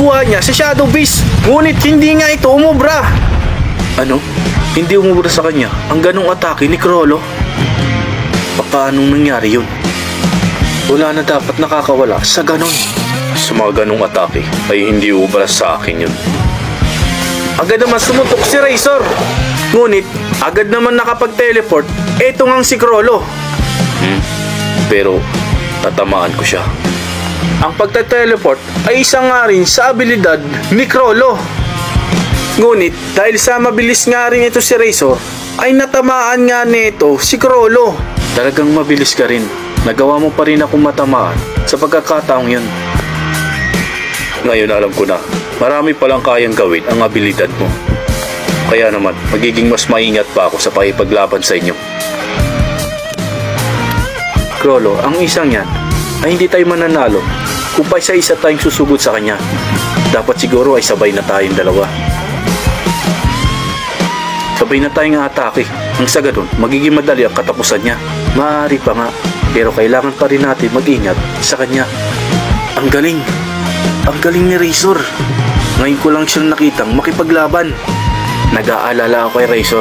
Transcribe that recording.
nakuha niya sa Shadow Beast. Ngunit hindi nga ito umubra. Ano? Hindi umubra sa kanya ang ganong atake ni Chrollo? Paano nangyari yun? Wala na dapat nakakawala sa ganon. Sa mga ganong atake ay hindi umubra sa akin yun. Agad naman sumutok si Razor. Ngunit agad naman nakapag-teleport eto ngang si Chrollo. Pero tatamaan ko siya. Ang pagta-teleport ay isa nga rin sa abilidad ni Chrollo. Ngunit dahil sa mabilis nga rin ito si Razor, ay natamaan nga nito si Chrollo. Talagang mabilis ka rin. Nagawa mo pa rin akong matamaan sa pagkakataong yun. Ngayon alam ko na, marami palang kayang gawin ang abilidad mo. Kaya naman, magiging mas maingat pa ako sa pakipaglaban sa inyo. Chrollo, ang isang yan ay hindi tayo mananalo kung pa isa-isa tayong susugod sa kanya. Dapat siguro ay sabay na tayong dalawa. Sabay na tayong atake. Ang sa ganun, magiging madali ang katapusan niya. Maaari pa nga, pero kailangan pa rin natin mag-ingat sa kanya. Ang galing! Ang galing ni Razor. Ngayon ko lang siyang nakitang makipaglaban. Nag-aalala ako kay Razor